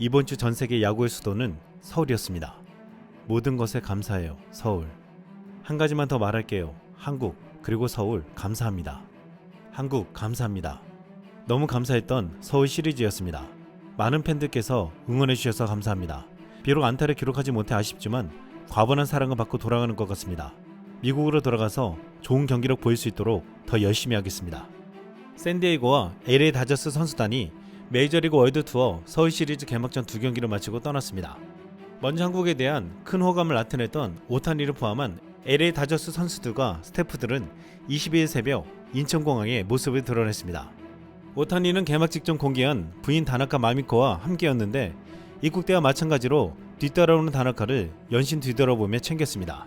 이번 주 전세계 야구의 수도는 서울이었습니다. 모든 것에 감사해요, 서울. 한 가지만 더 말할게요. 한국, 그리고 서울 감사합니다. 한국 감사합니다. 너무 감사했던 서울 시리즈였습니다. 많은 팬들께서 응원해주셔서 감사합니다. 비록 안타를 기록하지 못해 아쉽지만 과분한 사랑을 받고 돌아가는 것 같습니다. 미국으로 돌아가서 좋은 경기력 보일 수 있도록 더 열심히 하겠습니다. 샌디에이고와 LA 다저스 선수단이 메이저리그 월드투어 서울 시리즈 개막전 2경기를 마치고 떠났습니다. 먼저 한국에 대한 큰 호감을 나타냈던 오타니를 포함한 LA 다저스 선수들과 스태프들은 22일 새벽 인천공항에 모습을 드러냈습니다. 오타니는 개막 직전 공개한 부인 다나카 마미코와 함께였는데 입국 때와 마찬가지로 뒤따라오는 다나카를 연신 뒤돌아보며 챙겼습니다.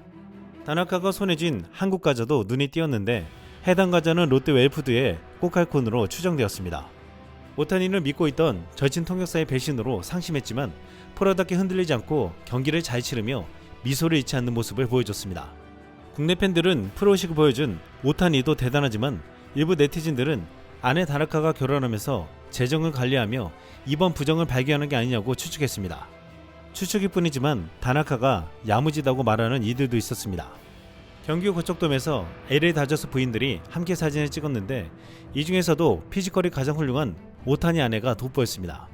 다나카가 손에 쥔 한국 과자도 눈에 띄었는데 해당 과자는 롯데 웰푸드의 꼬칼콘으로 추정되었습니다. 오타니는 믿고 있던 절친 통역사의 배신으로 상심했지만 프로답게 흔들리지 않고 경기를 잘 치르며 미소를 잃지 않는 모습을 보여줬습니다. 국내 팬들은 프로식을 보여준 오타니도 대단하지만 일부 네티즌들은 아내 다나카가 결혼하면서 재정을 관리하며 이번 부정을 발견한 게 아니냐고 추측했습니다. 추측일 뿐이지만 다나카가 야무지다고 말하는 이들도 있었습니다. 경기 고척돔에서 LA 다저스 부인들이 함께 사진을 찍었는데 이 중에서도 피지컬이 가장 훌륭한 오타니 아내가 돋보였습니다.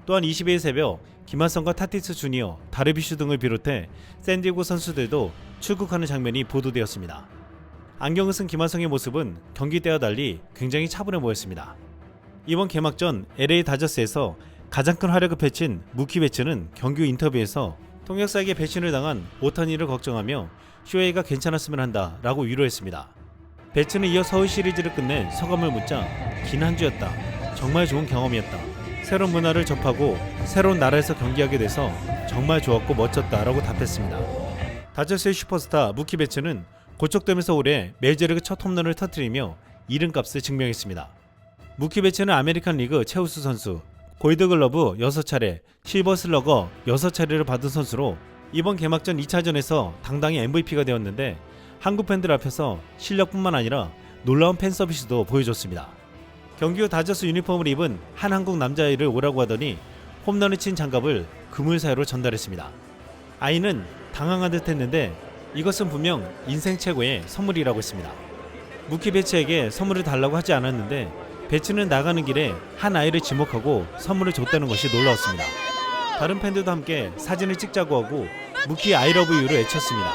또한 22일 새벽 김하성과 타티스 주니어, 다르비슈 등을 비롯해 샌디에고 선수들도 출국하는 장면이 보도되었습니다. 안경을 쓴 김하성의 모습은 경기 때와 달리 굉장히 차분해 보였습니다. 이번 개막전 LA 다저스에서 가장 큰 활약을 펼친 무키 베츠는 경기 후 인터뷰에서 통역사에게 배신을 당한 오타니를 걱정하며 쇼헤이가 괜찮았으면 한다 라고 위로했습니다. 베츠는 이어 서울 시리즈를 끝낸 소감을 묻자 긴 한 주였다. 정말 좋은 경험이었다. 새로운 문화를 접하고 새로운 나라에서 경기하게 돼서 정말 좋았고 멋졌다 라고 답했습니다. 다저스의 슈퍼스타 무키 베츠는 고척돔에서 올해 메이저리그 첫 홈런을 터뜨리며 이름값을 증명했습니다. 무키 베츠는 아메리칸 리그 최우수 선수, 골드글러브 6차례, 실버슬러거 6차례를 받은 선수로 이번 개막전 2차전에서 당당히 MVP가 되었는데 한국 팬들 앞에서 실력뿐만 아니라 놀라운 팬 서비스도 보여줬습니다. 경기 후 다저스 유니폼을 입은 한 한국 남자아이를 오라고 하더니 홈런을 친 장갑을 그물 사이로 전달했습니다. 아이는 당황한 듯 했는데 이것은 분명 인생 최고의 선물이라고 했습니다. 무키 베츠에게 선물을 달라고 하지 않았는데 베츠는 나가는 길에 한 아이를 지목하고 선물을 줬다는 것이 놀라웠습니다. 다른 팬들도 함께 사진을 찍자고 하고 무키 I love you를 외쳤습니다.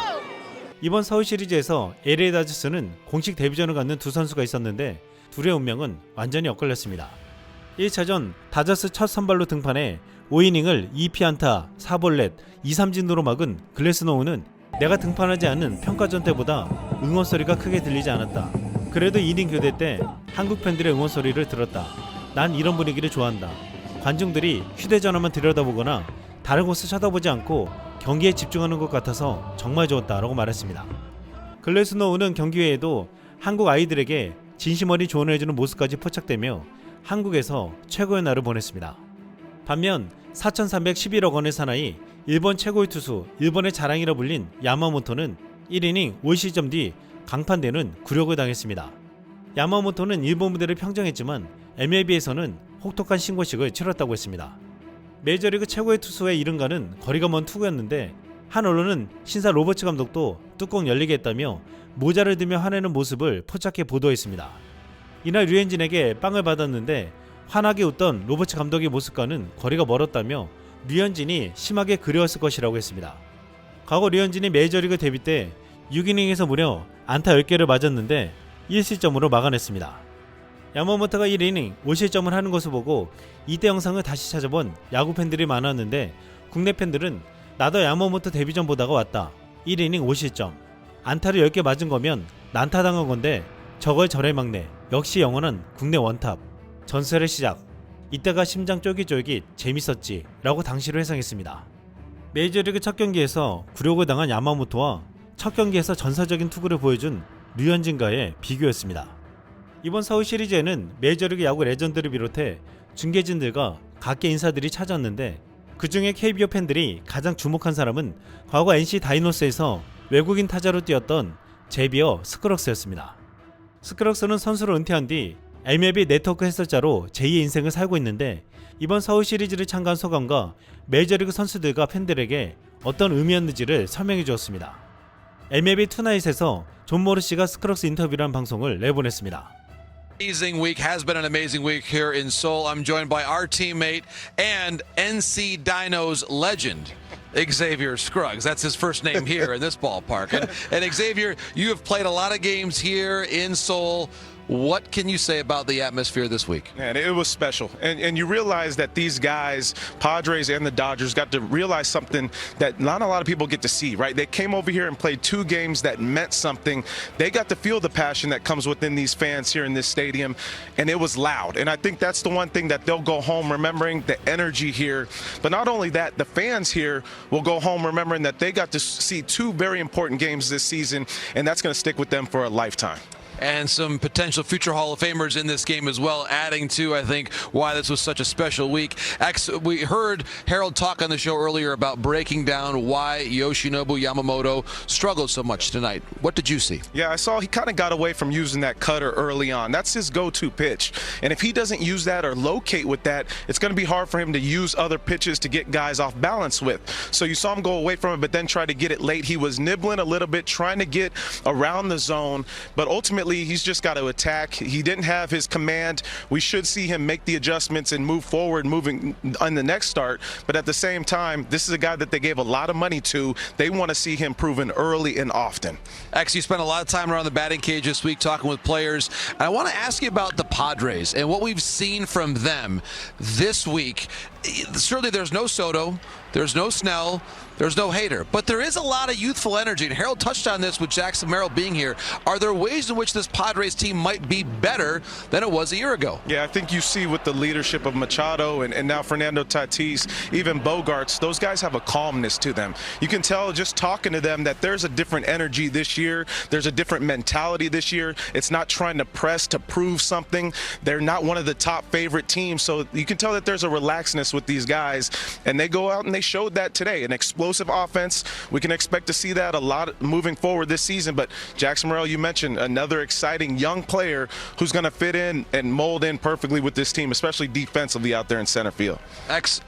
이번 서울 시리즈에서 LA 다저스는 공식 데뷔전을 갖는 두 선수가 있었는데 둘의 운명은 완전히 엇갈렸습니다. 1차전 다저스 첫 선발로 등판해 5이닝을 2피안타, 4볼넷, 2삼진으로 막은 글래스노우는 내가 등판하지 않은 평가전 때보다 응원 소리가 크게 들리지 않았다. 그래도 2이닝 교대 때 한국 팬들의 응원 소리를 들었다. 난 이런 분위기를 좋아한다. 관중들이 휴대전화만 들여다보거나 다른 곳을 쳐다보지 않고 경기에 집중하는 것 같아서 정말 좋았다라고 말했습니다. 글래스노우는 경기 외에도 한국 아이들에게 진심 어린 조언을 해주는 모습까지 포착되며 한국에서 최고의 날을 보냈습니다. 반면 4,311억 원의 사나이, 일본 최고의 투수, 일본의 자랑이라 불린 야마모토는 1이닝 5실점 뒤 강판되는 굴욕을 당했습니다. 야마모토는 일본 무대를 평정했지만 MLB에서는 혹독한 신고식을 치렀다고 했습니다. 메이저리그 최고의 투수의 이름과는 거리가 먼 투구였는데 한 언론은 신사 로버츠 감독도 뚜껑 열리게 했다며 모자를 들며 화내는 모습을 포착해 보도했습니다. 이날 류현진에게 빵을 받았는데 환하게 웃던 로버츠 감독의 모습과는 거리가 멀었다며 류현진이 심하게 그리웠을 것이라고 했습니다. 과거 류현진이 메이저리그 데뷔 때 6이닝에서 무려 안타 10개를 맞았는데 1실점으로 막아냈습니다. 야마모토가 1이닝 5실점을 하는 것을 보고 이때 영상을 다시 찾아본 야구 팬들이 많았는데 국내 팬들은 나도 야마모토 데뷔전 보다가 왔다. 1이닝 5실점. 안타를 10개 맞은 거면 난타당한 건데 저걸 저래 막네. 역시 영원한 국내 원탑. 전설의 시작. 이때가 심장 쫄깃쫄깃 재밌었지 라고 당시를 회상했습니다. 메이저리그 첫 경기에서 굴욕을 당한 야마모토와 첫 경기에서 전사적인 투구를 보여준 류현진과의 비교였습니다. 이번 서울 시리즈에는 메이저리그 야구 레전드를 비롯해 중계진들과 각계 인사들이 찾았는데 그 중에 KBO 팬들이 가장 주목한 사람은 과거 NC 다이노스에서 외국인 타자로 뛰었던 제비어 스크럭스였습니다. 스크럭스는 선수로 은퇴한 뒤 MLB 네트워크 해설자로 제2의 인생을 살고 있는데 이번 서울 시리즈를 참가한 소감과 메이저리그 선수들과 팬들에게 어떤 의미였는지를 설명해 주었습니다. MLB 투나잇에서 존 모르시가 스크럭스 인터뷰라는 방송을 내보냈습니다. Amazing week, has been an amazing week here in Seoul. I'm joined by our teammate and NC Dinos legend, Xavier Scruggs. That's his first name here in this ballpark. And Xavier, you have played a lot of games here in Seoul. What can you say about the atmosphere this week? Man, it was special. And you realize that these guys, Padres and the Dodgers, got to realize something that not a lot of people get to see, right? They came over here and played 2 games that meant something. They got to feel the passion that comes within these fans here in this stadium, and it was loud. And I think that's the one thing that they'll go home remembering, the energy here. But not only that, the fans here will go home remembering that they got to see 2 very important games this season, and that's going to stick with them for a lifetime. And some potential future Hall of Famers in this game as well, adding to, I think, why this was such a special week. We heard Harold talk on the show earlier about breaking down why Yoshinobu Yamamoto struggled so much tonight. What did you see? Yeah, I saw he kind of got away from using that cutter early on. That's his go-to pitch. And if he doesn't use that or locate with that, it's going to be hard for him to use other pitches to get guys off balance with. So you saw him go away from it, but then try to get it late. He was nibbling a little bit, trying to get around the zone, but ultimately he's just got to attack. He didn't have his command. We should see him make the adjustments and move forward, moving on the next start. But at the same time, this is a guy that they gave a lot of money to. They want to see him proven early and often. X, you spent a lot of time around the batting cage this week talking with players. And I want to ask you about the Padres and what we've seen from them this week. Certainly there's no Soto, there's no Snell, there's no Hader, but there is a lot of youthful energy, and Harold touched on this with Jackson Merrill being here. Are there ways in which this Padres team might be better than it was a year ago? Yeah, I think you see with the leadership of Machado and now Fernando Tatis, even Bogarts, those guys have a calmness to them. You can tell just talking to them that there's a different energy this year. There's a different mentality this year. It's not trying to press to prove something. They're not one of the top favorite teams, so you can tell that there's a relaxedness with these guys, and they go out and they showed that today. An explosive offense. We can expect to see that a lot moving forward this season, but Jackson Merrill, you mentioned another exciting young player who's going to fit in and mold in perfectly with this team, especially defensively out there in center field.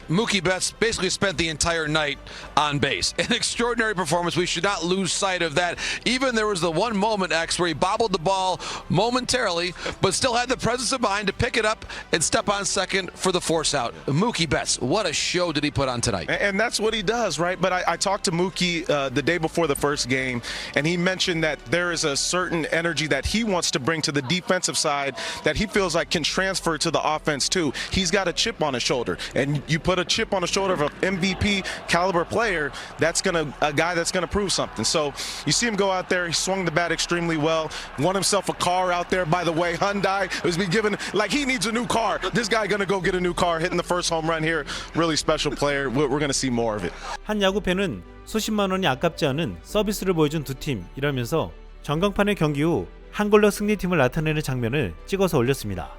Mookie Betts basically spent the entire night on base. An extraordinary performance. We should not lose sight of that. Even there was the one moment, where he bobbled the ball momentarily, but still had the presence of mind to pick it up and step on second for the force out. Mookie Betts, what a show did he put on tonight. And that's what he does, right? But I talked to Mookie the day before the first game, and he mentioned that there is a certain energy that he wants to bring to the defensive side that he feels like can transfer to the offense too. He's got a chip on his shoulder, and you put a chip on the shoulder of an MVP caliber player, that's a guy that's gonna prove something. So you see him go out there, he swung the bat extremely well, won himself a car out there, by the way. Hyundai was being given, like, he needs a new car. This guy gonna go get a new car, hitting the first home run here. Really special player. We're gonna see more of it. 한 야구팬은 수십만 원이 아깝지 않은 서비스를 보여준 두 팀이라면서 전광판의 경기 후 한글로 승리팀을 나타내는 장면을 찍어서 올렸습니다.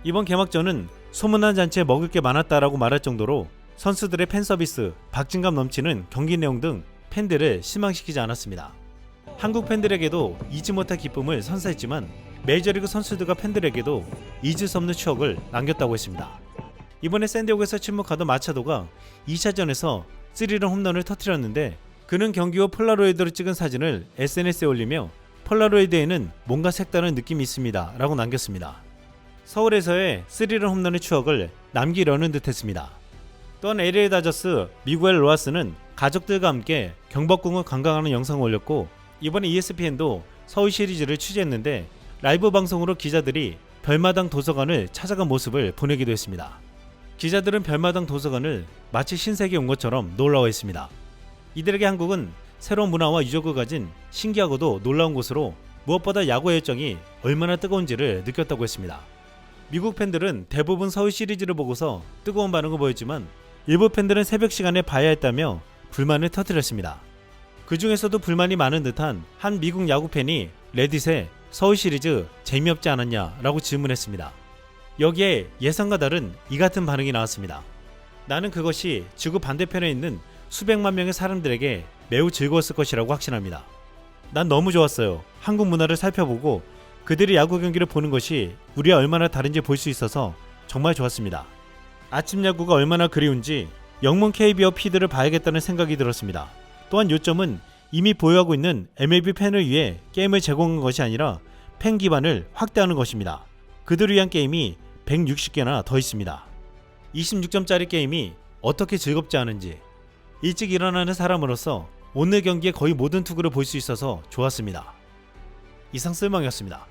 이번 개막전은 소문난 잔치에 먹을 게 많았다라고 말할 정도로 선수들의 팬서비스, 박진감 넘치는 경기 내용 등 팬들을 실망시키지 않았습니다. 한국 팬들에게도 잊지 못할 기쁨을 선사했지만 메이저리그 선수들과 팬들에게도 잊을 수 없는 추억을 남겼다고 했습니다. 이번에 샌디에고에서 침묵하던 마차도가 2차전에서 3런 홈런을 터뜨렸는데 그는 경기 후 폴라로이드로 찍은 사진을 SNS에 올리며 폴라로이드에는 뭔가 색다른 느낌이 있습니다 라고 남겼습니다. 서울에서의 3런 홈런의 추억을 남기려는 듯 했습니다. 또한 LA 다저스 미구엘 로하스는 가족들과 함께 경복궁을 관광하는 영상을 올렸고 이번에 ESPN도 서울 시리즈를 취재했는데 라이브 방송으로 기자들이 별마당 도서관을 찾아간 모습을 보내기도 했습니다. 기자들은 별마당 도서관을 마치 신세계에 온 것처럼 놀라워했습니다. 이들에게 한국은 새로운 문화와 유적을 가진 신기하고도 놀라운 곳으로 무엇보다 야구의 열정이 얼마나 뜨거운지를 느꼈다고 했습니다. 미국 팬들은 대부분 서울 시리즈를 보고서 뜨거운 반응을 보였지만 일부 팬들은 새벽 시간에 봐야 했다며 불만을 터뜨렸습니다. 그 중에서도 불만이 많은 듯한 한 미국 야구 팬이 레딧에 서울 시리즈 재미없지 않았냐라고 질문했습니다. 여기에 예상과 다른 이 같은 반응이 나왔습니다. 나는 그것이 지구 반대편에 있는 수백만 명의 사람들에게 매우 즐거웠을 것이라고 확신합니다. 난 너무 좋았어요. 한국 문화를 살펴보고 그들의 야구 경기를 보는 것이 우리와 얼마나 다른지 볼 수 있어서 정말 좋았습니다. 아침 야구가 얼마나 그리운지 영문 KBO 피드를 봐야겠다는 생각이 들었습니다. 또한 요점은 이미 보유하고 있는 MLB 팬을 위해 게임을 제공한 것이 아니라 팬 기반을 확대하는 것입니다. 그들을 위한 게임이 160개나 더 있습니다. 26점짜리 게임이 어떻게 즐겁지 않은지 일찍 일어나는 사람으로서 오늘 경기의 거의 모든 투구를 볼 수 있어서 좋았습니다. 이상 쓸망이었습니다.